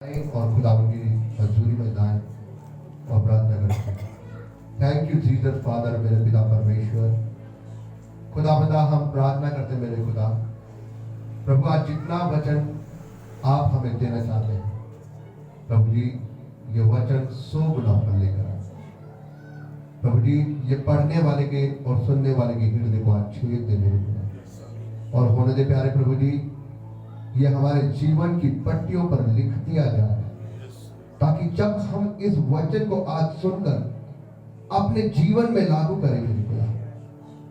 और खुदा की हजूरी में जाएं और प्रार्थना करते हैं। थैंक यू जीसस फादर, मेरे पिता परमेश्वर। खुदा हम प्रार्थना करते हैं मेरे खुदा प्रभु, आज जितना वचन आप हमें देना चाहते हैं प्रभु जी, ये वचन 100 गुना फल लेकर आए प्रभु जी। ये पढ़ने वाले के और सुनने वाले के हृदय को आज छेद दे मेरे खुदा, और होने दे प्यारे प्रभु जी, ये हमारे जीवन की पट्टियों पर लिख दिया जाए, ताकि जब हम इस वचन को आज सुनकर अपने जीवन में लागू करेंगे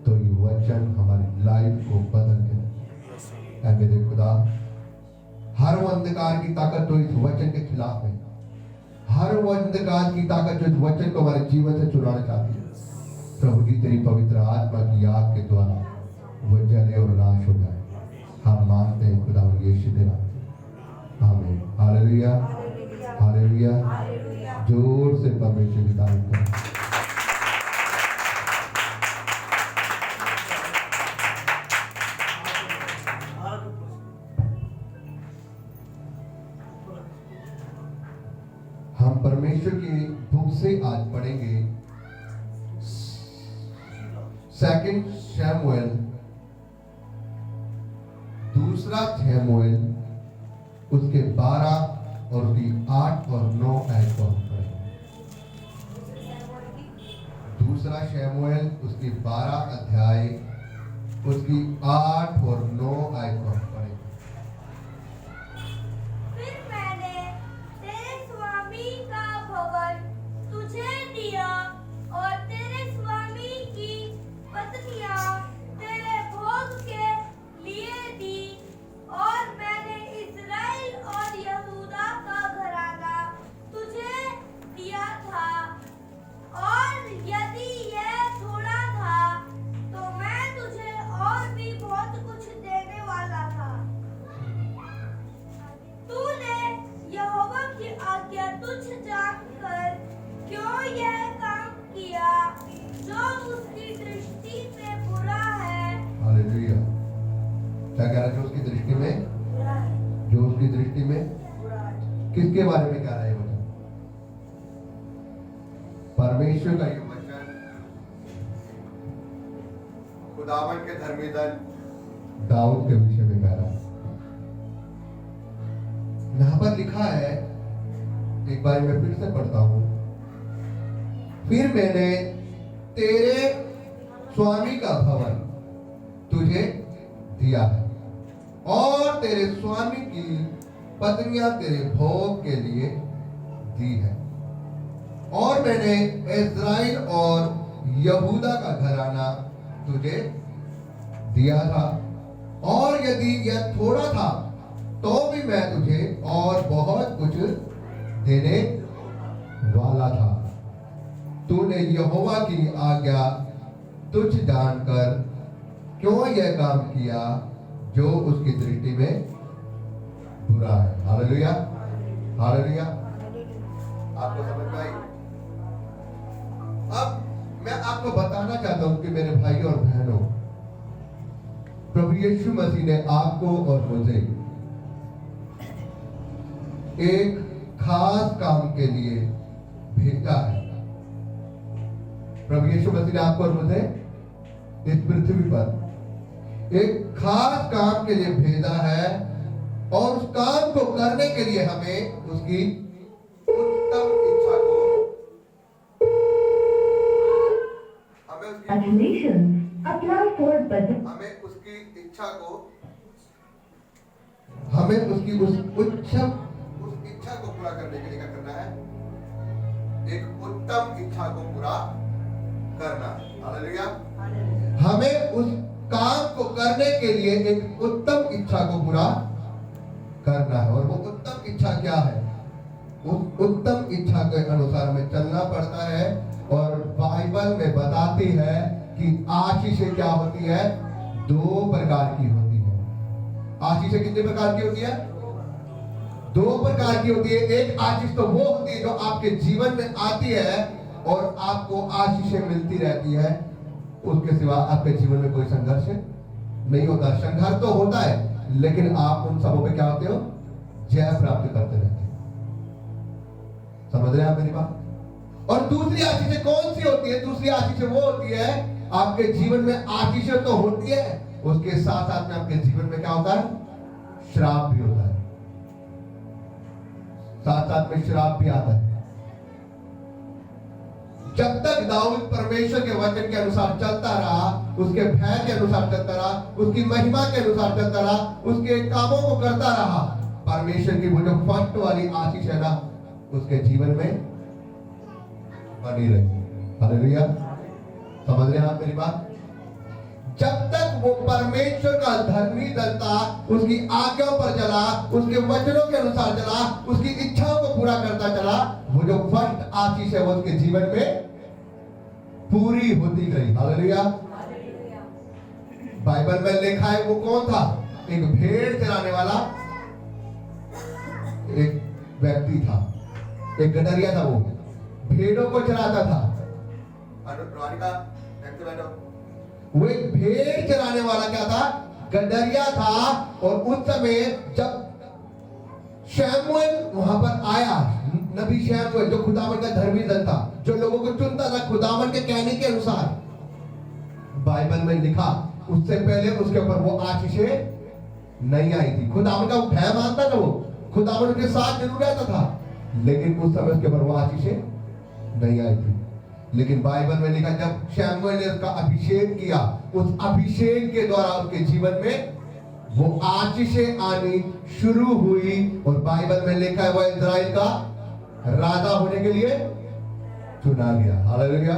तो ये वचन हमारी लाइफ को बदल देगा। मेरे खुदा, हर वो अंधकार की ताकत जो इस वचन के खिलाफ है, हर वो अंधकार की ताकत जो इस वचन को हमारे जीवन से चुराना चाहती है प्रभु जी, तेरी पवित्र आत्मा की आग के द्वारा वो जले और नाश हो जाए। हम मानते हैं खुदा यीशु के नाम। आमीन। Hallelujah, hallelujah. जोर से परमेश्वर की तारीफ करें। हम परमेश्वर की बुक से आज पढ़ेंगे 2 शमूएल, दूसरा शमूएल, उसके 12 और उसकी 8 और 9 आयत को हम पढ़ेंगे। दूसरा शमूएल उसकी 12 अध्याय, उसकी 8 और 9 आयत को हम पढ़ेंगे। फिर मैंने तेरे स्वामी का भवन तुझे दिया और तेरे स्वामी की पत्नियां तेरे भोग के लिए दी, और मैंने इस्राएल और यहूदा का घराना तुझे दिया था, और यदि यह थोड़ा था तो मैं तुझे और भी बहुत कुछ देने वाला था। तूने यहोवा की आज्ञा तुच्छ जानकर क्यों यह काम किया जो उसकी दृष्टि में बुरा है। हालेलुया। क्या कह रहा है? जो उसकी दृष्टि में, जो उसकी दृष्टि में किसके बारे में कह रहा है वचन? परमेश्वर का ये वचन खुदावन के धर्मी दल दाऊद के विषय में कह रहा है। यहां पर लिखा है, एक बार मैं फिर से पढ़ता हूं। फिर मैंने तेरे स्वामी का भवन तुझे दिया है और तेरे स्वामी की पत्नियां तेरे भोग के लिए दी है, और मैंने इस्राएल और यहूदा का घराना तुझे दिया था, और यदि यह थोड़ा था तो भी मैं तुझे और बहुत कुछ देने वाला था। तूने यहोवा की आज्ञा तुच्छ जानकर क्यों यह काम किया जो उसकी दृष्टि में बुरा है। Hallelujah, hallelujah. आपको समझ में आई? अब मैं आपको बताना चाहता हूं कि मेरे भाई और बहनों, प्रभु यीशु मसीह ने आपको और मुझे एक खास काम के लिए भेजा है। प्रभु यीशु मसीह ने आपको और मुझे इस पृथ्वी पर एक खास काम के लिए भेजा है, और उस काम को करने के लिए हमें उसकी उत्तम इच्छा को, हमें उसकी इच्छा को, हमें उसकी उस इच्छा को पूरा करने के लिए क्या करना है? एक उत्तम इच्छा को पूरा करना। हालेलुया। हमें उस काम को करने के लिए एक उत्तम इच्छा को पूरा करना है, और वो उत्तम इच्छा क्या है? उस उत्तम इच्छा के अनुसार हमें चलना पड़ता है, और बाइबल में बताती है कि आशीषें क्या होती है? 2 प्रकार की होती है। आशीषें कितने प्रकार की होती है? 2 प्रकार की होती है। एक आशीष तो वो होती है जो आपके जीवन में आती है और आपको आशीषें मिलती रहती है, उसके सिवा आपके जीवन में कोई संघर्ष नहीं होता। संघर्ष तो होता है, लेकिन आप उन सबों पे क्या होते हो? जय प्राप्त करते रहते हैं। समझ रहे हैं आप मेरी बात? और दूसरी आशीषें कौन सी होती है? दूसरी आशीषें वो होती है, आपके जीवन में आशीषें तो होती है, उसके साथ साथ में आपके जीवन में क्या होता है? श्राप भी होता है, साथ साथ में श्राप भी आता है। जब तक दाऊद परमेश्वर के वचन के अनुसार चलता रहा, उसके भय के अनुसार चलता रहा, उसकी महिमा के अनुसार चलता रहा, उसके कामों को करता रहा, परमेश्वर की वो जो फर्स्ट वाली आशीष है ना, उसके जीवन में बनी रही। हालेलुया, समझ रहे हैं आप मेरी बात? जब तक वो परमेश्वर का धर्मी दलता, उसकी आज्ञाओं पर चला, उसके वचनों के अनुसार चला, उसकी इच्छाओं को पूरा करता चला, वो जो फर्स्ट आशीष है वो उसके जीवन में पूरी होती गई। हालेलुया। बाइबल में लिखा है वो कौन था? एक भेड़ चराने वाला एक व्यक्ति था, एक गडरिया था, वो भेड़ों को चराता था। वो एक भेड़ चराने वाला क्या था? गडरिया था। और उस समय जब शमूएल वहां पर आया, नबी शमूएल जो खुदावन का धर्मी दल था, जो लोगों को चुनता था खुदावन के कहने के अनुसार, बाइबल में लिखा उससे पहले उसके ऊपर वो आशीषें नहीं आई थी। खुदावन का वो भय मानता था, वो खुदावन के साथ जरूर रहता था, लेकिन उस समय उसके ऊपर वो आशीषें नहीं आई थी। लेकिन बाइबल में लिखा जब शमूएल ने उसका अभिषेक किया, उस अभिषेक के द्वारा उसके जीवन में वो आशीषें आनी शुरू हुई। और बाइबल में लिखा है वो इज़राइल का राजा होने के लिए चुना गया। हालेलुया।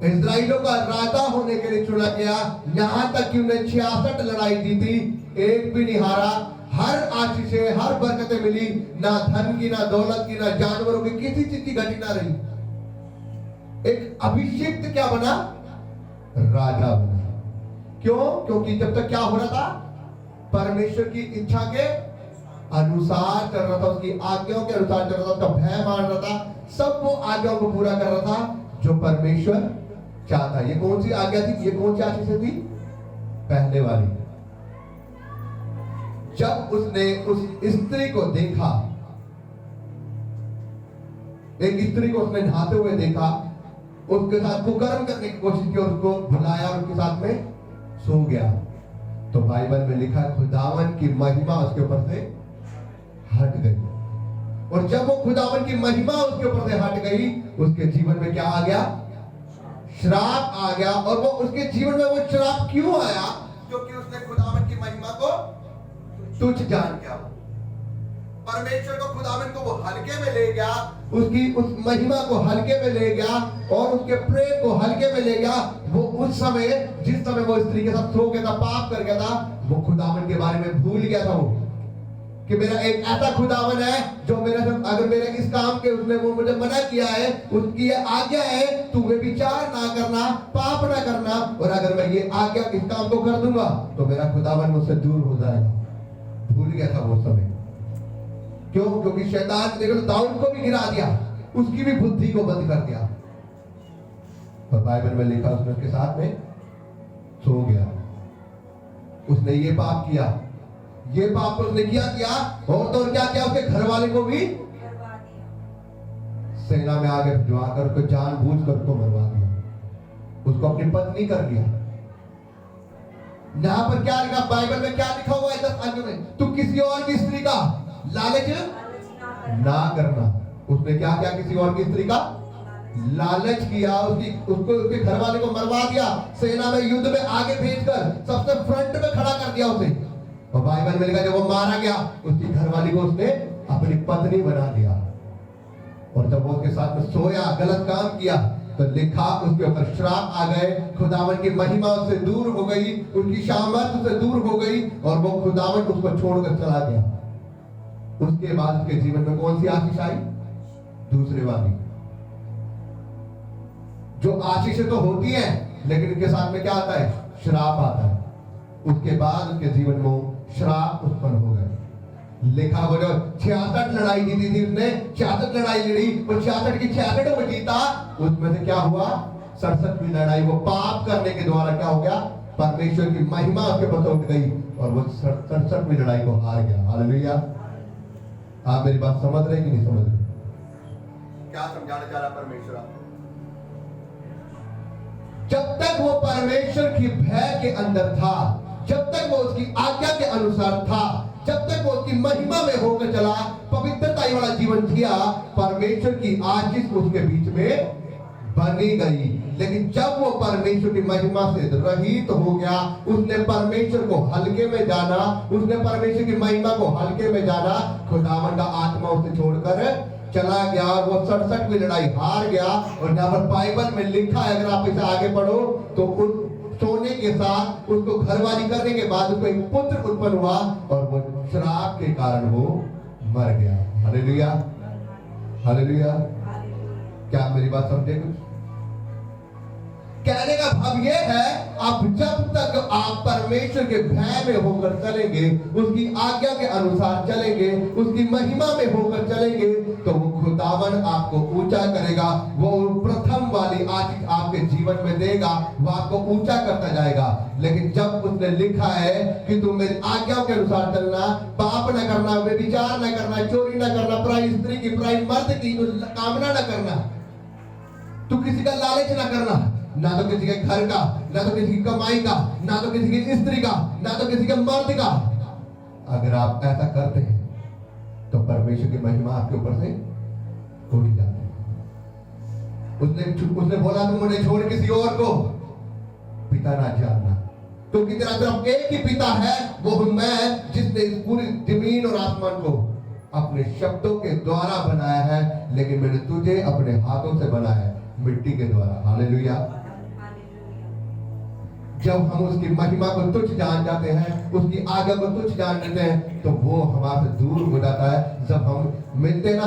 इज़राइलों का राजा होने के लिए चुना गया। यहां तक कि उन्हें 66 लड़ाई जीती, एक भी नहीं हारा। हर आशीषें, हर बरकतें मिली, ना धन की, ना दौलत की, ना जानवरों की, किसी चीज की घटी ना रही। एक अभिषिक्त क्या बना? राजा बना। क्यों? क्योंकि जब तक क्या हो रहा था? परमेश्वर की इच्छा के अनुसार चल रहा था, उसकी आज्ञाओं के अनुसार चल रहा था, उसका भय मान रहा था, सब वो आज्ञाओं को पूरा कर रहा था जो परमेश्वर चाहता। ये कौन सी आज्ञा थी? ये कौन सी आशीष थी? पहले वाली। जब उसने उस स्त्री को देखा, एक स्त्री को उसने नहाते हुए देखा, उसके साथ कुकर्म करने की कोशिश की, उसको बुलाया और उसके साथ में सो गया, तो बाइबल में लिखा है खुदावन की महिमा उसके ऊपर से हट गई। और जब वो खुदावन की महिमा उसके ऊपर से हट गई, उसके जीवन में क्या आ गया? श्राप आ गया। और वो उसके जीवन में वो श्राप क्यों आया? क्योंकि उसने खुदावन की महिमा को तुच्छ जान गया। परमेश्वर को, खुदावन को वो हल्के में ले गया, उसकी उस महिमा को हल्के में ले गया और उसके प्रेम को हल्के में ले गया। वो उस समय, जिस समय वो स्त्री के साथ सो गया था, पाप कर गया था, वो खुदावन के बारे में भूल गया था वो कि मेरा एक ऐसा खुदावन है जो मेरे से, अगर मेरे इस काम के उसने वो मुझे मना किया है, उसकी ये आज्ञा है तू व्यभिचार ना करना, पाप ना करना, और अगर मैं ये आज्ञा इस काम को कर दूंगा तो मेरा खुदावन मुझसे दूर हो जाएगा। भूल गया था वो समय। क्यों? क्योंकि शैतान ने देखो दाऊद को भी गिरा दिया, उसकी भी बुद्धि को बंद कर दिया। और बाइबल में लिखा उसने उसके साथ में सो गया। उसने ये पाप किया, ये पाप उसने किया और तो क्या किया? उसके घर वाले को भी सेना में आगे भिजवा कर उसको जानबूझकर उसको मरवा दिया, उसको अपनी पत्नी कर दिया। यहां पर क्या लिखा? बाइबल में क्या लिखा हुआ है 10 आज्ञा में? तू किसी और की स्त्री का लालच ना करना। उसने क्या किया? किसी और की स्त्री का लालच किया, उसको उसके घर वाले को मरवा दिया, सेना में युद्ध में आगे भेजकर सबसे फ्रंट में खड़ा कर दिया उसे। और बाइबल में लिखा जब वो मारा गया, उसकी घरवाली को उसने अपनी पत्नी बना दिया। और जब वो उसके साथ में सोया, गलत काम किया, तो लिखा उसके ऊपर श्राप आ गए। खुदावन की महिमा उससे दूर हो गई, उनकी सामर्थ उससे दूर हो गई और वो खुदावन उसको छोड़कर चला गया। उसके बाद उसके जीवन में कौन सी आशीष आई? दूसरे वाली। जो आशीषें तो होती हैं, लेकिन इनके साथ में क्या आता है? श्राप आता है। उसके बाद उसके जीवन में श्राप उत्पन्न हो गए। लिखा वो जो 66 लड़ाई जीती थी उसने, 66 लड़ाई लड़ी, वो 66 की 66 वो जीता। उसमें से क्या हुआ? 67वीं लड़ाई वो पाप करने के द्वारा क्या हो गया? परमेश्वर की महिमा उसके ऊपर उठ गई और वो 67वीं लड़ाई को हार गया। हालेलुया। आप मेरी बात समझ रहे कि नहीं समझ रहे? समझाना चाह रहा परमेश्वर आपको। जब तक वो परमेश्वर की भय के अंदर था, जब तक वो उसकी आज्ञा के अनुसार था, जब तक वो उसकी महिमा में होकर चला, पवित्रता वाला जीवन जिया, परमेश्वर की आशीष उसके बीच में बनी गई। लेकिन जब वो परमेश्वर की महिमा से रहित हो गया, उसने परमेश्वर को हल्के में जाना, उसने परमेश्वर की महिमा को हल्के में जाना, खुदावन का आत्मा उसे छोड़कर चला गया और वो 67 की लड़ाई हार गया। और जहां पर बाइबल में लिखा है, अगर आप इसे आगे पढ़ो तो उस सोने के साथ उसको घरवाली करने के बाद उसको एक पुत्र उत्पन्न हुआ और वो श्राप के कारण वो मर गया। Hallelujah, hallelujah. क्या आप मेरी बात समझे? कुछ कहने का भाव ये है, आप जब तक आप परमेश्वर के भय में होकर चलेंगे, उसकी आज्ञा के अनुसार चलेंगे, उसकी महिमा में होकर चलेंगे, तो वो खुदावन आपको ऊंचा करेगा। वो प्रथम वाली आशीष आपके जीवन में देगा, वो आपको ऊंचा करता जाएगा। लेकिन जब उसने लिखा है कि तुम मेरी आज्ञा के अनुसार चलना, पाप न करना, व्यभिचार न करना, चोरी न करना, पराई स्त्री की, पराई मर्द की कामना न करना, तू किसी का लालच न करना, ना तो किसी के घर का, ना तो किसी की कमाई का, ना तो किसी की स्त्री का, ना तो किसी के मर्द का। अगर आप ऐसा करते हैं तो परमेश्वर की महिमा आपके ऊपर से उड़ जाती है। उसने बोला तुम मुझे छोड़ किसी और को पिता ना जानना, क्योंकि तेरा सिर्फ एक ही पिता है, वो हूं मैं, जिसने इस पूरी जमीन और आसमान को अपने शब्दों के द्वारा बनाया है। लेकिन मैंने तुझे अपने हाथों से बनाया है, मिट्टी के द्वारा। हालेलुया। जब हम उसकी महिमा को तुच्छ जान जाते हैं, उसकी आज्ञा को तुच्छ जान लेते हैं, तो वो हमारे से दूर हो जाता है। जब हम मिलते ना,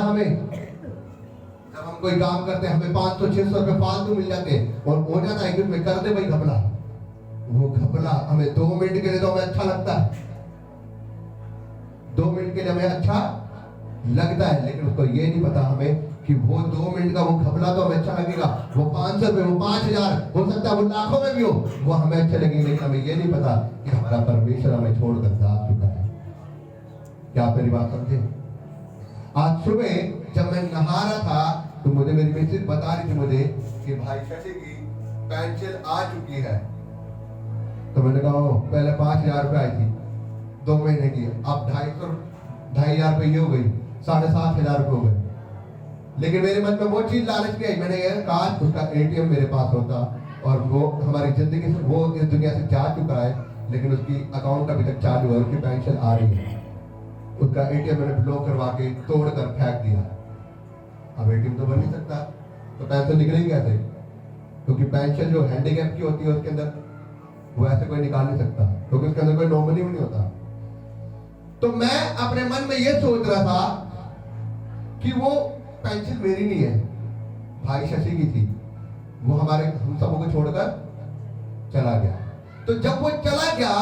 जब हम कोई काम करते हैं, हमें 500-600 रुपए फालतू मिल जाते हैं और हो जाता है कि उसमें कर दे भाई घपला। वो घपला हमें 2 मिनट के लिए तो हमें अच्छा लगता है, 2 मिनट के लिए हमें अच्छा लगता है, लेकिन उसको ये नहीं पता हमें कि वो 2 मिनट का वो घपला तो हमें अच्छा लगेगा, वो 500 रुपए, वो 5000, हो सकता है वो लाखों में भी हो, वो हमें अच्छे लगेंगे, लेकिन हमें ये नहीं पता कि हमारा परमेश्वर हमें छोड़कर जा चुका है। क्या आप मेरी बात समझे? आज सुबह जब मैं नहा रहा था तो मुझे मेरी मिसेज बता रही थी मुझे कि भाई शशि की पेंशन आ चुकी है। तो मैंने कहा पहले 5000 रुपए आई थी 2 महीने की, अब 2,500 रुपए ये हो गई, 7,500 रुपए हो गए। लेकिन मेरे मन में वो चीज लालच नहीं आई। मैंने ये कहा उसका एटीएम मेरे पास होता और वो हमारी जिंदगी से, वो इस दुनिया से जा चुका है, लेकिन उसकी अकाउंट अभी तक चालू है, उसकी पेंशन आ रही है। उसका एटीएम मैंने ब्लॉक करवा के तोड़ कर फेंक दिया। अब एटीएम तो बन नहीं सकता, तो पेंशन निकलेगी कैसे? क्योंकि पेंशन जो हैंडीकैप की होती है उसके अंदर वो ऐसे कोई निकाल नहीं सकता, क्योंकि उसके अंदर कोई नॉमिनी भी नहीं होता। तो मैं अपने मन में ये सोच रहा था कि वो पेंशन मेरी नहीं है, भाई शशि की थी, वो हमारे हम सबों को छोड़कर चला गया। तो जब वो चला गया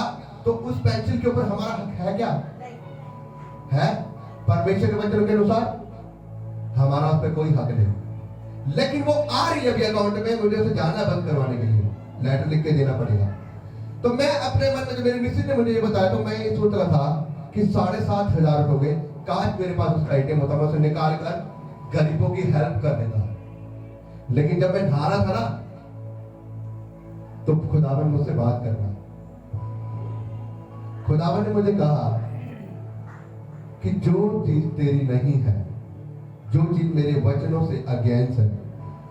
तो उस पेंशन के ऊपर हमारा हक है क्या? है? परमेश्वर के वचन के अनुसार हमारा उस पर कोई हक नहीं। लेकिन वो आ रही है अभी अकाउंट में, मुझे उसे जाना बंद करवाने के लिए लेटर लिख के देना पड़ेगा। तो मैं अपने मन में, जो मेरी मिसेज ने मुझे ये बताया, तो मैं ये सोच रहा था कि 7,500 हो गए, काश मेरे पास उसका एटीएम होता, मैं उसे निकाल कर गरीबों की हेल्प कर देता। लेकिन जब मैं नहा रहा था ना, तो खुदावन मुझसे बात कर रहा। खुदावन ने मुझे कहा कि जो चीज तेरी नहीं है, जो चीज मेरे वचनों से अगेंस्ट है,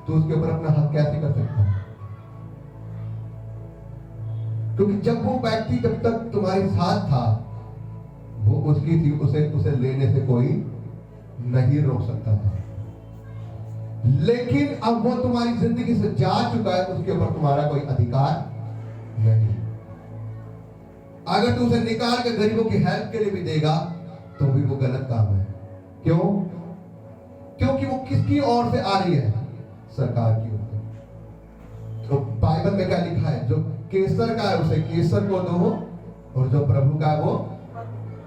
तो उसके ऊपर अपना हक कैसे कर सकता है? क्योंकि जब वो व्यक्ति जब तक तुम्हारे साथ था, वो उसकी थी, उसे लेने से कोई नहीं रोक सकता था। लेकिन अब वो तुम्हारी जिंदगी से जा चुका है, उसके ऊपर तुम्हारा कोई अधिकार नहीं। अगर तू उसे निकाल के गरीबों की हेल्प के लिए भी देगा तो भी वो गलत काम है। क्यों? क्योंकि वो किसकी ओर से आ रही है? सरकार की ओर से। तो बाइबल में क्या लिखा है? जो केसर का है उसे केसर को दो, और जो प्रभु का है वो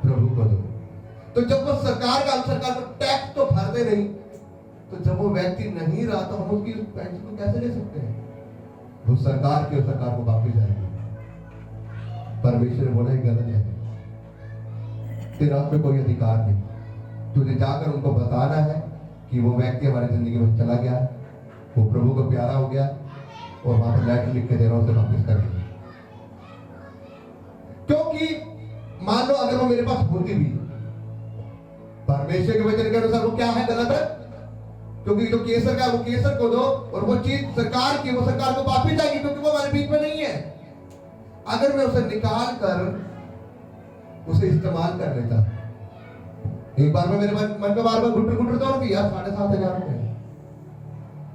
प्रभु को दो। तो जब वो सरकार का, हम सरकार को टैक्स तो भरते नहीं, तो जब वो व्यक्ति नहीं रहा तो हम उसकी पेंशन को कैसे ले सकते हैं? वो सरकार की, सरकार को वापस जाएगी। परमेश्वर ने बोला गलत है, तेरा पे कोई अधिकार नहीं। तुझे जाकर उनको बताना है कि वो व्यक्ति हमारी जिंदगी में चला गया, वो प्रभु को प्यारा हो गया और वहां पर लेटर लिख के दे रहा हूं, उसे वापस कर दिया। क्योंकि मान लो अगर वो मेरे पास होती भी, परमेश्वर के वचन के अनुसार वो क्या है, गलत है। क्योंकि जो केसर का वो केसर को दो, और वो चीज सरकार की वो सरकार को वापस जाएगी, क्योंकि वो हमारे बीच में नहीं है। अगर मैं उसे निकाल कर उसे इस्तेमाल कर लेता, एक बार में मेरे मन में बार बार घुटर दौड़ गई यार, 7,500 रुपए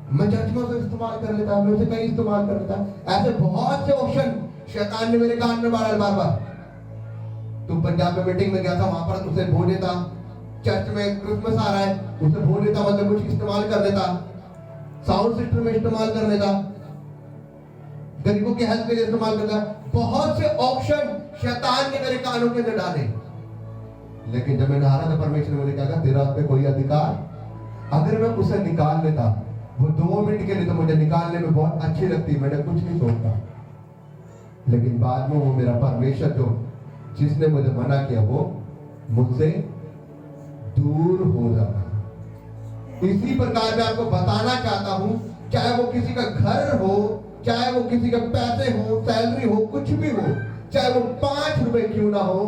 मैं चर्च में उसे इस्तेमाल कर लेता, मैं उसे कहीं इस्तेमाल कर लेता। ऐसे बहुत से ऑप्शन शैतान ने मेरे कान में बार बार। तुम पंजाब में मीटिंग में गया था, वहां पर उसे भो देता, चर्च में क्रिसमस आ रहा है उसे भो देता, मतलब कुछ इस्तेमाल कर लेता, साउंड सिस्टम में इस्तेमाल कर लेता, गरीबों के हेल्प के लिए इस्तेमाल करता। बहुत से ऑप्शन शैतान ने मेरे कानों के अंदर डाले। लेकिन जब मैं नहा रहा था, परमेश्वर ने मुझे क्या कहा, तेरा उस पे कोई अधिकार, अगर मैं उसे निकाल लेता, वो 2 मिनट के लिए तो मुझे निकालने में बहुत अच्छी लगती, मैंने कुछ नहीं सोचता, लेकिन बाद में वो मेरा परमेश्वर जो जिसने मुझे मना किया वो मुझसे दूर हो जाता है। इसी प्रकार मैं आपको बताना चाहता हूं, चाहे वो किसी का घर हो, चाहे वो किसी के पैसे हो, सैलरी हो, कुछ भी हो, चाहे वो 5 रुपए क्यों ना हो,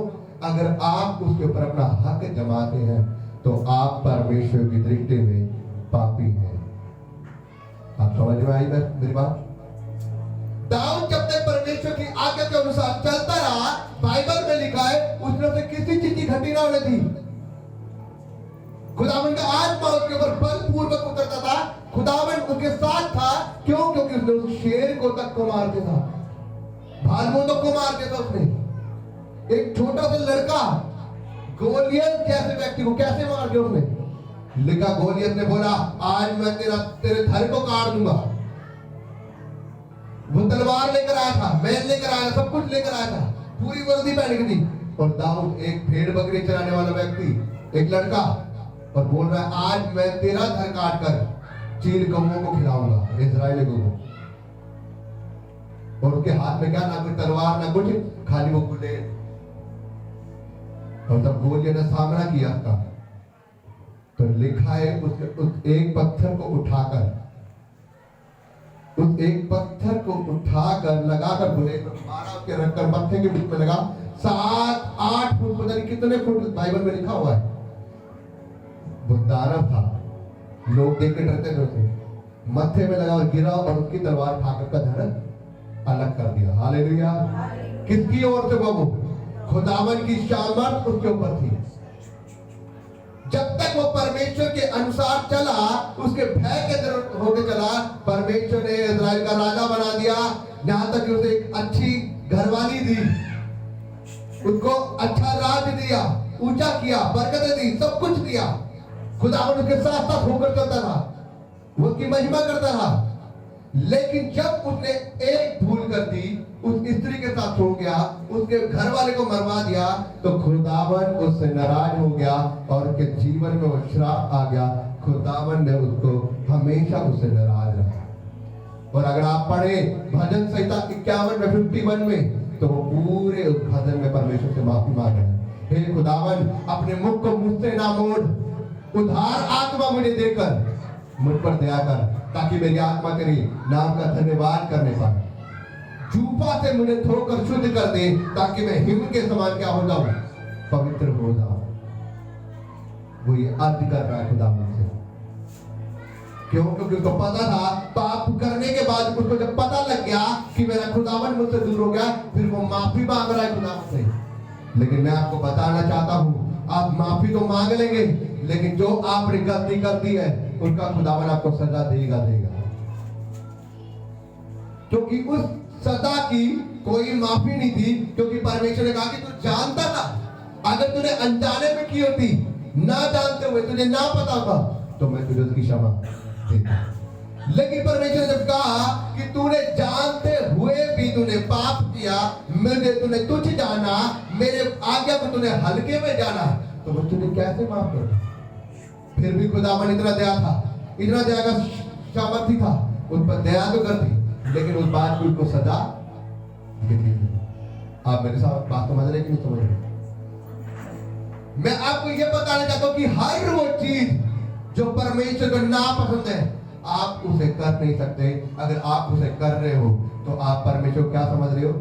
अगर आप उसके ऊपर अपना हक जमाते हैं तो आप परमेश्वर की दृष्टि में पापी हैं। आप समझ में आई मेरी बात? दाऊद जब तक परमेश्वर की आज्ञा के अनुसार चलता रहा, बाइबल में लिखा है उसने उसे किसी चीज की घटी ना होने दी। खुदावन का आत्मा उसके ऊपर बलपूर्वक उतरता था, खुदावन उसके साथ था। क्यों? क्योंकि उसने उस शेर को तक को मार दिया था, भालमुंडों को मार दिया था उसने। एक छोटा सा लड़का गोलियत जैसे व्यक्ति को कैसे मार दिया उसने? लिखा, गोलियत ने बोला आज मैं तेरे धड़ को काट दूंगा। वो तलवार लेकर आया था, मैल लेकर आया, सब कुछ लेकर आया था, पूरी वर्दी पहन के थी। और दाऊद एक भेड़ बकरी चराने वाला व्यक्ति, एक लड़का, और बोल रहा है आज मैं तेरा धड़ काट कर चील कौओं को खिलाऊंगा, इस्राएली को। और उसके हाथ में क्या, ना कोई तलवार ना कुछ, खाली वो गुलेल। और जब गोलियत ने सामना किया उसका, तो लिखा है उसने उस एक पत्थर को उठाकर लगाकर गुलेल में मारा, उसके रखकर मत्थे के बीच में लगा। 7-8 फुट, पता नहीं कितने फुट बाइबल में लिखा हुआ है। वो दानव था, लोग देख के डरते थे उसे। मत्थे में लगा और गिरा, और उसकी तलवार उठाकर का धड़ अलग कर दिया। हालेलुया। किसकी ओर से? वो खुदावन की शामत उसके ऊपर थी। जब तक वो परमेश्वर के अनुसार चला, उसके भय के अंदर होकर चला, परमेश्वर ने इस्राएल का राजा बना दिया। यहां तक कि उसे एक अच्छी घरवाली दी, उसको अच्छा राज दिया, ऊंचा किया, बरकतें दी, सब कुछ दिया। खुदावन उसके साथ साथ होकर चलता था, वो उसकी महिमा करता था। लेकिन जब उसने एक भूल कर दी, उस स्त्री के साथ हो गया, उसके घर वाले को मरवा दिया, तो खुदावन उससे नाराज हो गया और उसके जीवन में वो श्राप आ गया। खुदावन ने उसको हमेशा उससे नाराज रखा। और अगर आप पढ़े भजन संहिता 51 में 51 में, तो वो पूरे उस भजन में परमेश्वर से माफी मांग रहे हैं। हे खुदावन, अपने मुख को मुझसे ना मोड़, उधार आत्मा मुझे देकर मुझ पर दया कर, ताकि मेरी आत्मा तेरी नाम का धन्यवाद करने पाए। जूफा से मुझे धोकर शुद्ध कर दे, ताकि मैं हिम के समान क्या हो जाऊं, पवित्र हो जाऊं। वो ये अर्ज कर रहा है खुदावन से। क्यों? क्योंकि उसको पता था, पाप करने के बाद उसको जब पता लग गया कि मेरा खुदावन मुझसे दूर हो गया, फिर वो माफी मांग रहा है खुदावन से। लेकिन मैं आपको बताना चाहता हूं, आप माफी तो मांग लेंगे, लेकिन जो आपने गलती कर दी है उसका खुदावन आपको सजा देगा। क्योंकि उस सजा की कोई माफी नहीं थी, क्योंकि परमेश्वर ने कहा कि तू जानता था, अगर तूने अनजाने में की होती, ना जानते हुए, तुझे ना पता था, तो मैं तुझे उसकी क्षमा देता। लेकिन परमेश्वर ने जब कहा कि तूने जानते हुए भी तूने पाप किया, मुझे तूने तुझ जाना, मेरे आज्ञा को तूने हल्के में जाना, तो मैं तुझे कैसे माफ करूं? फिर भी खुदावन इतना दया का सामर्थ्य था, उस पर दया तो करती, लेकिन उस बात की उसको सजा देती। आप मेरे साथ बात समझ रहे कि नहीं समझ रहे? मैं आपको यह बताना चाहता हूं कि हर वो चीज जो परमेश्वर को नापसंद है, आप उसे कर नहीं सकते। अगर आप उसे कर रहे हो तो आप परमेश्वर को क्या समझ रहे हो?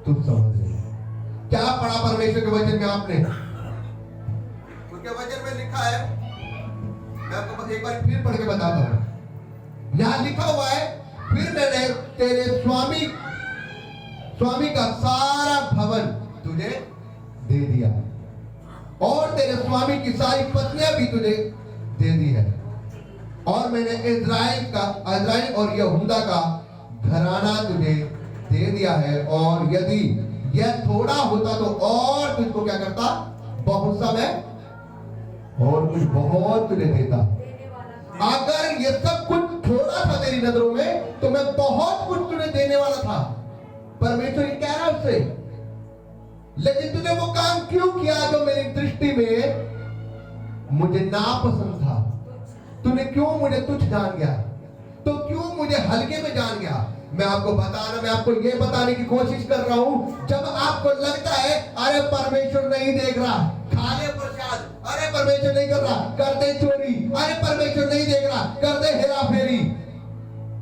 तुम समझ रहे हो। क्या पढ़ा परमेश्वर के वचन में आपने? उसके वचन में लिखा है, मैं आपको बस एक बार फिर पढ़ के बताता हूं। यहां लिखा हुआ है, फिर मैंने तेरे स्वामी का सारा भवन तुझे दे दिया और तेरे स्वामी की सारी पत्नियां भी तुझे दे दी है, और मैंने इज़राइल और यहूदा का घराना तुझे दे दिया है, और यदि यह थोड़ा होता तो और तुझको क्या करता? बहुत सा मैं और कुछ बहुत तुझे देता। अगर ये सब कुछ थोड़ा था तेरी नजरों में तो मैं बहुत कुछ तुझे देने वाला था। परमेश्वर ये कह रहा है उससे, लेकिन तूने वो काम क्यों किया जो मेरी दृष्टि में मुझे नापसंद था? तूने क्यों मुझे तुच्छ जान गया? तो क्यों मुझे हल्के में जान गया? मैं आपको ये बताने की कोशिश कर रहा हूं, जब आपको लगता है अरे परमेश्वर नहीं देख रहा, खा ले प्रसाद, अरे परमेश्वर नहीं कर रहा, कर दे चोरी, अरे परमेश्वर नहीं देख रहा, कर दे हेरा फेरी।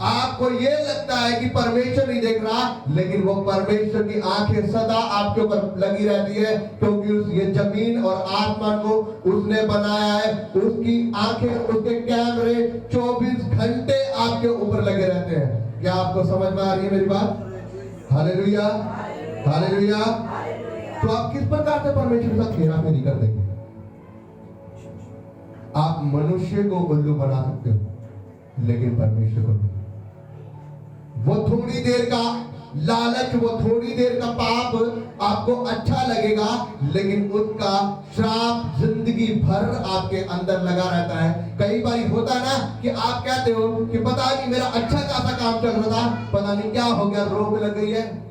आपको ये लगता है कि परमेश्वर नहीं देख रहा, लेकिन वो परमेश्वर की आंखें सदा आपके ऊपर लगी रहती है, क्योंकि ये जमीन और आसमान को उसने बनाया है। उसकी आंखें, उसके कैमरे 24 घंटे आपके ऊपर लगे रहते हैं। क्या आपको समझ में आ रही है मेरी बात? Hallelujah, hallelujah. तो आप किस प्रकार से परमेश्वर के साथ हेरा फेरी कर देंगे? आप मनुष्य को उल्लू बना सकते हो, लेकिन परमेश्वर को नहीं। वो थोड़ी देर का लालच, वो थोड़ी देर का पाप आपको अच्छा लगेगा, लेकिन उसका श्राप जिंदगी भर आपके अंदर लगा रहता है। कई बार होता है ना कि आप कहते हो कि पता नहीं मेरा अच्छा खासा काम चल रहा था, पता नहीं क्या हो गया, रोग लग गई है।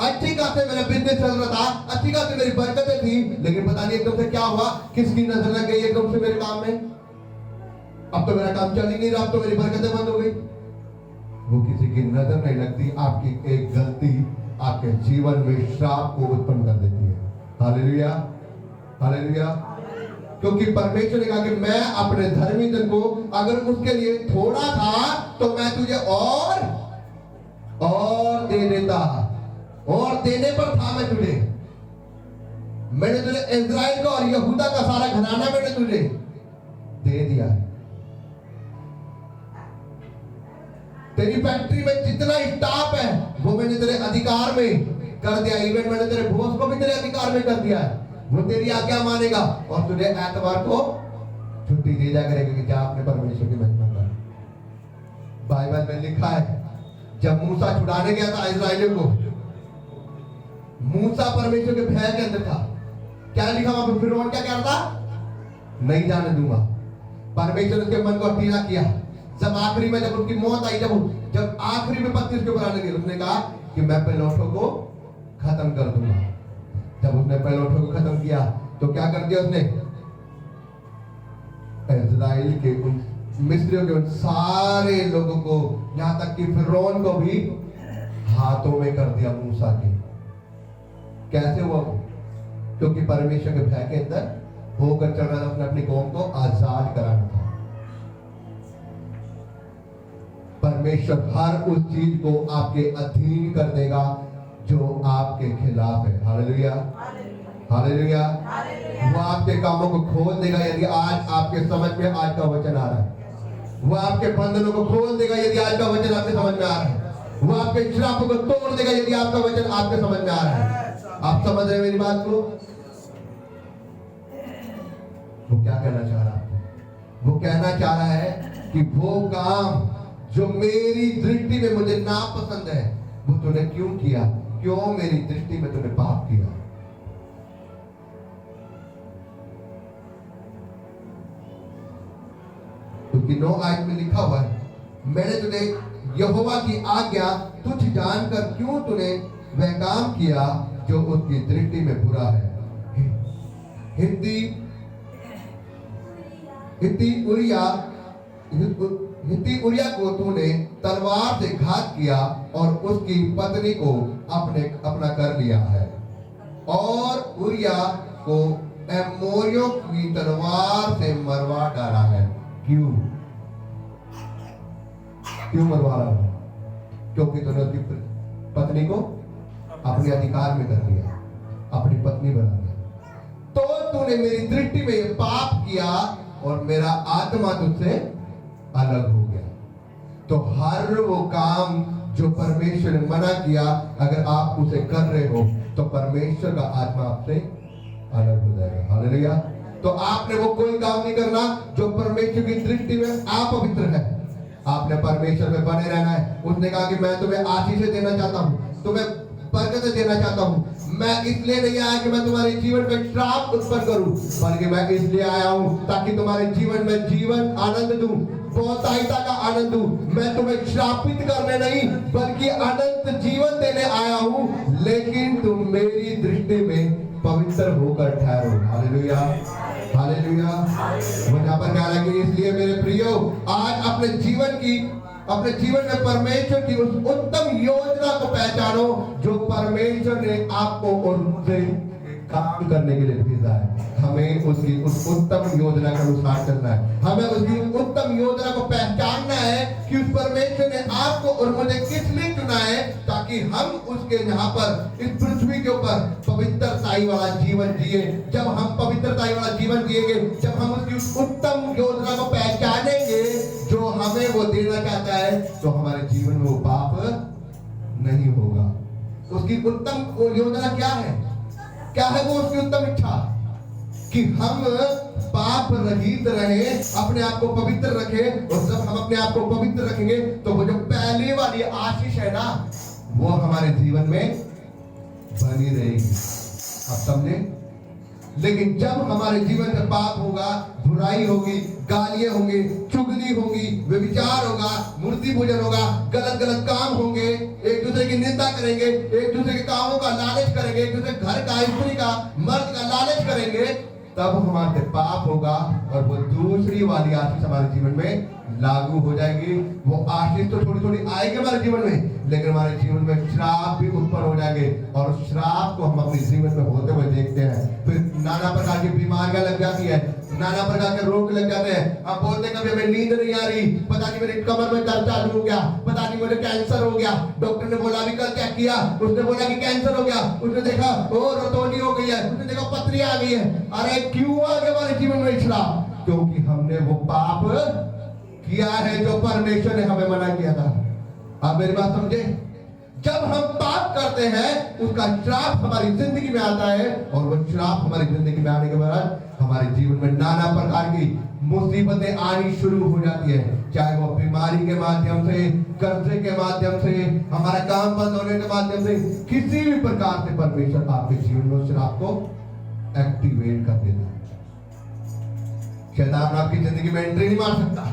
अच्छी खासे मेरा बिजनेस चल रहा था, अच्छी खासी मेरी बरकतें थी, लेकिन पता नहीं एकदम से क्या हुआ, किसकी नजर लग गई एकदम से मेरे काम में। अब तो मेरा काम चल ही नहीं रहा, अब तो मेरी बरकतें बंद हो गई। वो किसी की नजर नहीं लगती, आपकी एक गलती आपके जीवन में श्राप को उत्पन्न कर देती है। Hallelujah, hallelujah. क्योंकि परमेश्वर ने कहा कि मैं अपने धर्मी जन को, अगर उसके लिए थोड़ा था तो मैं तुझे और दे देता, और देने पर था मैं तुझे। मैंने तुझे इज़राइल का और यहूदा का सारा घराना मैंने तुझे दे दिया है। तेरी फैक्ट्री में जितना स्टाफ है वो मैंने तेरे अधिकार में कर दिया। इवेंट मैंने तेरे बॉस को भी तेरे अधिकार में कर दिया है। वो तेरी आज्ञा मानेगा और तुझे एतवार को छुट्टी दी जा करेगी कि जा अपने परमेश्वर की महिमा कर। बाइबल में लिखा है, जब मूसा छुड़ाने गया था इस्राएलियों को, मूसा परमेश्वर के भय के अंदर था। क्या लिखा वहां पर? फिरौन क्या कह रहा था? नहीं जाने दूंगा। परमेश्वर उसके मन को अठीला किया। जब आखिरी में, जब उनकी मौत आई, जब आखिरी में पत्नी उसके ऊपर आने लगी, उसने कहा कि मैं पहिलौठों को खत्म कर दूंगा। जब उसने पहिलौठों को खत्म किया तो क्या कर दिया उसने? इज़राइल के उन मिस्रियों के उन सारे लोगों को, यहां तक कि फिरौन को भी हाथों में कर दिया मूसा के। कैसे हुआ? क्योंकि परमेश्वर के भय के अंदर होकर चल रहा था। उसने अपनी कौम को आजाद कराना था। परमेश्वर हर उस चीज को आपके अधीन कर देगा जो आपके खिलाफ है। Hallelujah, hallelujah. वो आपके कामों को खोल देगा यदि आज आपके समझ में आज का वचन आ रहा है। वो आपके बंधनों को खोल देगा यदि आज का वचन आपके समझ में आ रहा है। वो आपके श्रापों को तोड़ देगा यदि आपका वचन आपके समझ में आ रहा है। आप समझ रहे हैं मेरी बात को? वो क्या कहना चाह रहा है? वो कहना चाह रहा है कि वो काम जो मेरी दृष्टि में मुझे नापसंद है, वो तूने क्यों किया? क्यों मेरी दृष्टि में तूने पाप किया? क्योंकि 9 आयत में लिखा हुआ है, मैंने तुझे यहोवा की आज्ञा तुझ जानकर क्यों तूने वह काम किया जो उसकी दृष्टि में बुरा है। हित्ती उरिया को तूने तलवार से घात किया और उसकी पत्नी को अपना कर लिया है, और उरिया को एमोरियों की तलवार से मरवा क्यों मरवा रहा हूं? क्योंकि तूने उसकी पत्नी को अपने अधिकार में कर लिया, अपनी पत्नी बना लिया। तो तूने मेरी दृष्टि में ये पाप किया और मेरा आत्मा तुझसे अलग हो गया। तो हर वो काम जो परमेश्वर ने मना किया, अगर आप उसे कर रहे हो तो परमेश्वर का आत्मा आपसे अलग हो जाएगा। हालेलुया। तो आपने वो कोई काम नहीं करना जो परमेश्वर की दृष्टि में अपवित्र है। आपने परमेश्वर में बने रहना है। उसने कहा कि मैं तुम्हें आशीष देना चाहता हूं, तुम्हें बरकत देना चाहता हूं। मैं इसलिए नहीं आया कि मैं तुम्हारे जीवन में श्राप उत्पन्न करूं, बल्कि मैं इसलिए आया हूं ताकि तुम्हारे जीवन में जीवन आनंद दूं, बहुतायता का आनंद दूं। मैं तुम्हें श्रापित करने नहीं बल्कि अनंत जीवन देने आया हूं, लेकिन तुम मेरी दृष्टि में पवित्र होकर ठहरो। Hallelujah, hallelujah. वो यहाँ पर कह रहा है कि इसलिए मेरे प्रियो, आज अपने जीवन में परमेश्वर की उस उत्तम योजना को पहचानो जो परमेश्वर ने आपको और मुझे काम करने के लिए भेजा है। हमें उसकी उस उत्तम योजना के अनुसार चलना है। हमें उसकी उत्तम योजना को पहचानना है कि उस परमेश्वर ने आपको और मुझे किस लिए चुना है, ताकि हम उसके यहाँ पर इस पृथ्वी के ऊपर पवित्रताई वाला जीवन जिए। जब हम पवित्रताई वाला जीवन जिएंगे, जब हम उसकी उस उत्तम योजना को पहचानेंगे जो हमें वो देना चाहता है, तो हमारे जीवन में वो पाप नहीं होगा। तो उसकी उत्तम योजना क्या है? क्या है वो उसकी उत्तम इच्छा? कि हम पाप रहित रहे, अपने आप को पवित्र रखें। और जब हम अपने आप को पवित्र रखेंगे तो वो जो पहले वाली आशीष है ना, वो हमारे जीवन में बनी रहेगी। आप समझे? लेकिन जब हमारे जीवन में पाप होगा, बुराई होगी, गालियां होंगी, चुगली होगी, व्यभिचार होगा, मूर्ति पूजन होगा, गलत गलत काम होंगे, एक दूसरे की निंदा करेंगे, एक दूसरे के कामों का लालच करेंगे, एक दूसरे घर का, स्त्री का, मर्द का लालच करेंगे, तब हमारे पाप होगा और वो दूसरी वाली आशीष हमारे जीवन में लागू हो जाएगी। वो आशीष तो थोड़ी थोड़ी आएगी हमारे जीवन में, लेकिन हमारे जीवन में श्राप भी उत्पन्न हो जाएंगे और श्राप को हम अपने जीवन में होते हुए देखते हैं। फिर नाना प्रकार की बीमारियां लग जाती है, नाना प्रकार के रोग लग जाते हैं। हम बोलते हैं कभी हमें नींद नहीं आ रही, पता नहीं मेरी कमर में दर्द चालू हो गया, पता नहीं मुझे कैंसर हो गया। डॉक्टर ने बोला, अभी कल चेक किया, उसने बोला कि कैंसर हो गया, उसने देखा ओ रतौनी हो गई है, उसने देखा पथरी आ गई है। अरे क्यों आ गया हमारे जीवन में श्राप? क्योंकि हमने वो पाप किया है जो परमेश्वर ने हमें मना किया था। आप मेरी बात समझे? जब हम पाप करते हैं, उसका श्राप हमारी जिंदगी में आता है और वो श्राप हमारी जिंदगी में आने के बाद हमारे जीवन में नाना प्रकार की मुसीबतें आनी शुरू हो जाती है। चाहे वो बीमारी के माध्यम से, कर्जे के माध्यम से, हमारा काम बंद होने के माध्यम से, किसी भी प्रकार से परमेश्वर आपके जीवन में श्राप को एक्टिवेट कर देता है। शैतान आपकी जिंदगी में एंट्री नहीं मार सकता,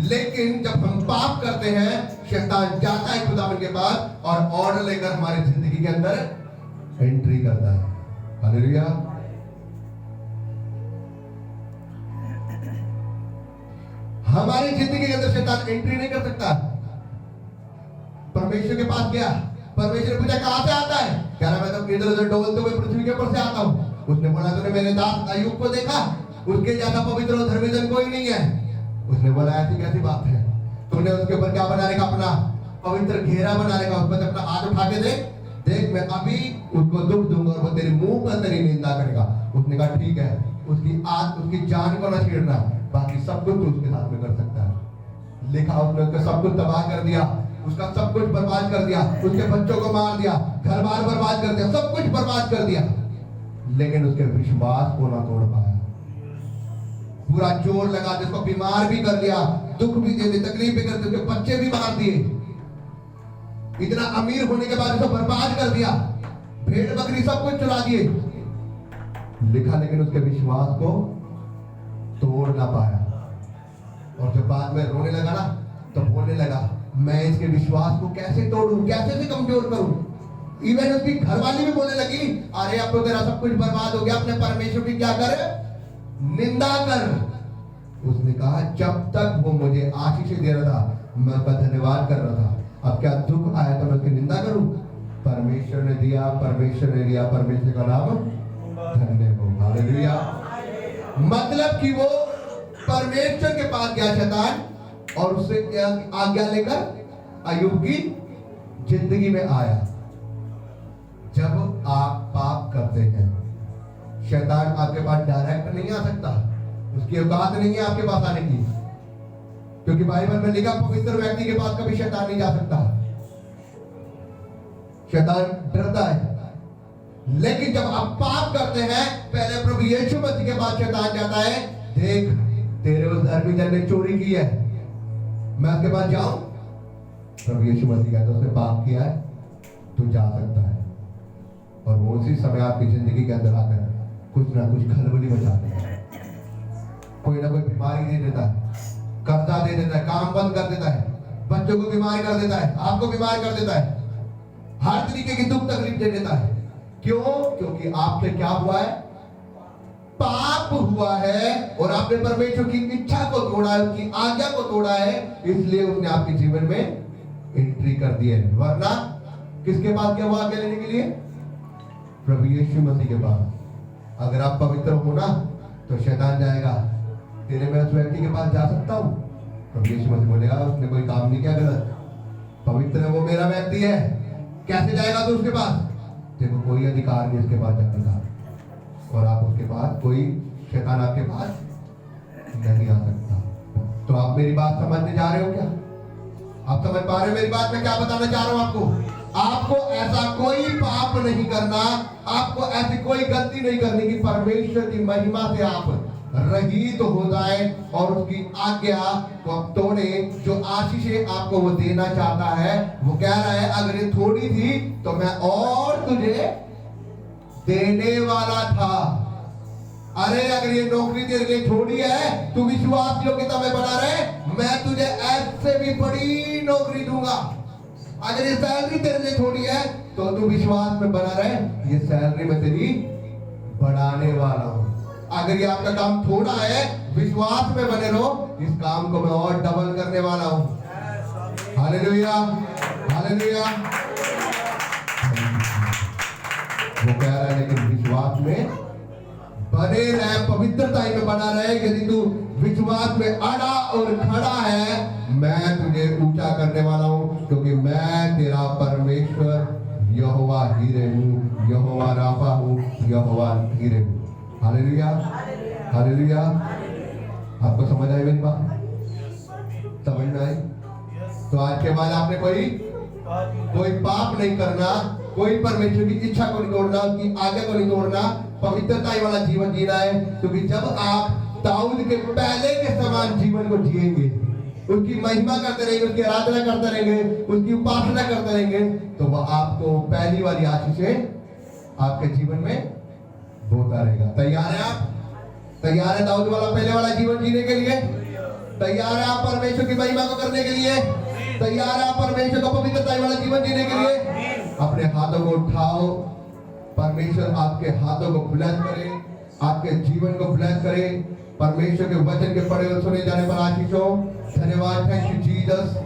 लेकिन जब हम पाप करते हैं, शैतान जाता है खुदावन के पास और ऑर्डर लेकर हमारी जिंदगी के अंदर एंट्री करता है। हालेलुया। हमारी जिंदगी के अंदर शैतान एंट्री नहीं कर सकता। परमेश्वर के पास गया, परमेश्वर ने पूछा कहां से आता है? कह रहा मैं तो इधर उधर डोलते हुए पृथ्वी के ऊपर से आता हूं। उसने बोला तूने मेरे दास अय्यूब को देखा? उसके जैसा पवित्र और धर्मी जन कोई नहीं है। उसने बोला ऐसी कैसी बात है? तूने उसके ऊपर क्या बनाने का? अपना पवित्र घेरा बनाने का। उस पर अपना हाथ उठा के देख मैं अभी उसको दुख दूंगा और वो तेरे मुंह पर तेरी निंदा करेगा। उसने कहा ठीक है, उसकी जान को ना छेड़ना, बाकी सब कुछ तो उसके साथ में कर सकता है। लिखा उसने उसका सब कुछ तबाह कर दिया, उसका सब कुछ बर्बाद कर दिया, उसके बच्चों को मार दिया, घर बार बर्बाद कर दिया, सब कुछ बर्बाद कर दिया, लेकिन उसके विश्वास को ना तोड़ पाया। पूरा जोर लगा, जिसको बीमार भी कर दिया, दुख भी दे दिए, तकलीफ भी कर दी, उसके बच्चे भी मार दिए, इतना अमीर होने के बाद उसको बर्बाद कर दिया, भेड़ बकरी सब कुछ चुरा दिए। लिखा लेकिन उसके विश्वास को तोड़ ना पाया। और जब बाद में रोने लगा ना, तो बोलने लगा मैं इसके विश्वास को कैसे तोड़ूं, कैसे से कमजोर करूं। इवन उसकी घरवाली भी बोलने लगी अरे अब तो तेरा सब कुछ बर्बाद हो गया, अपने परमेश्वर की क्या कर, निंदा कर। उसने कहा जब तक वो मुझे आशीष दे रहा था मैं उसका धन्यवाद कर रहा था, अब क्या दुख आया तो मैं उसकी निंदा करूं? परमेश्वर ने दिया, परमेश्वर ने लिया, परमेश्वर का नाम धन्य हो। हालेलुया। मतलब कि वो परमेश्वर के पास गया शैतान और उससे आज्ञा लेकर अय्यूब की जिंदगी में आया। जब आप पाप करते हैं, शैतान आपके पास डायरेक्ट नहीं आ सकता, उसकी औकात नहीं है आपके पास आने की, क्योंकि बाइबल में लिखा पवित्र व्यक्ति के पास कभी शैतान नहीं जा सकता। शैतान डरता है। लेकिन जब आप पाप करते हैं, पहले प्रभु यीशु मसीह के पास शैतान जाता है, देख तेरे उस धर्मी जन ने चोरी की है, मैं उसके पास जाऊं? प्रभु यीशु मसीह कहता है उसने पाप किया है, तू जा सकता है। और वो उसी समय आपकी जिंदगी के अंदर आकर कुछ ना कुछ खलबली मचा देता है, कोई ना कोई बीमारी दे देता है, कर्जा दे देता है, काम बंद कर देता है, बच्चों को बीमार कर देता है, आपको बीमार कर देता है, हर तरीके की दुख तकलीफ दे देता है। क्यों? क्योंकि आपसे क्या हुआ है? पाप हुआ है और आपने परमेश्वर की इच्छा को तोड़ा है, उसकी आज्ञा को तोड़ा है, इसलिए उसने आपके जीवन में एंट्री कर दी है। वरना किसके पास गया वो आज्ञा लेने के लिए? प्रभु यीशु मसीह के पास। अगर आप पवित्र हो ना, तो शैतान जाएगा, तेरे मैं उस व्यक्ति के पास जा सकता हूं? प्रभु यीशु मसीह बोलेगा उसने कोई काम नहीं किया गलत, पवित्र है वो, मेरा व्यक्ति है, कैसे जाएगा तू उसके पास? देखो कोई अधिकार नहीं उसके पास जाने का, और आप उसके पास, कोई शैतान आपके पास नहीं आ सकता। तो आप मेरी बात समझने जा रहे हो क्या? आप समझ पा रहे हो मेरी बात? मैं क्या बताना चाह रहा हूं आपको? आपको ऐसा कोई पाप नहीं करना, आपको ऐसी कोई गलती नहीं करनी कि परमेश्वर की महिमा से आप रहित हो जाए और उसकी आज्ञा को आप तोड़े। जो आशीषें आपको वो देना चाहता है, वो कह रहा है अगर ये थोड़ी थी तो मैं और तुझे देने वाला था। अरे अगर ये नौकरी तेरे लिए थोड़ी है, तू विश्वास योग्यता में बना रहे, मैं तुझे ऐसे भी बड़ी नौकरी दूंगा। अगर ये सैलरी तेरे लिए थोड़ी है, तो तू विश्वास में बना रहे, ये सैलरी में तेरी बढ़ाने वाला हूं। अगर ये आपका काम थोड़ा है, विश्वास में बने रहो, इस काम को मैं और डबल करने वाला हूं। Hallelujah, hallelujah. वो कह रहा है लेकिन विश्वास में बने रहे, पवित्रता में बना रहे। यदि तू विश्वास में अड़ा और खड़ा है, मैं तुझे ऊंचा करने वाला हूं, क्योंकि मैं तेरा परमेश्वर यहोवा हीरे हूं, यहोवा राफा हूं, यहोवा हीरे हूं। Hallelujah, hallelujah. आपको समझ आई मेरी बात? समझ में आई? तो आज के बाद आपने कोई पाप नहीं करना, कोई परमेश्वर की इच्छा को नहीं तोड़ना, उसकी आज्ञा को नहीं तोड़ना, पवित्रता वाला जीवन जीना है। क्योंकि जब आप दाऊद के पहले के समान जीवन को जिएंगे, उसकी महिमा करते रहेंगे, उसकी आराधना करते रहेंगे, उसकी उपासना करते रहेंगे, तो वह आपको पहली वाली आशीषें आपके जीवन में बोता रहेगा। तैयार है आप? तैयार है दाऊद वाला पहले वाला जीवन जीने के लिए? तैयार है आप परमेश्वर की महिमा को करने के लिए? तैयार है आप परमेश्वर को पवित्रता वाला जीवन जीने के लिए? अपने हाथों को उठाओ, परमेश्वर आपके हाथों को बुलंद करे, आपके जीवन को बुलंद करे। परमेश्वर के वचन के पढ़े और सुने जाने पर आशीष हो। धन्यवाद, थैंक यू जीसस।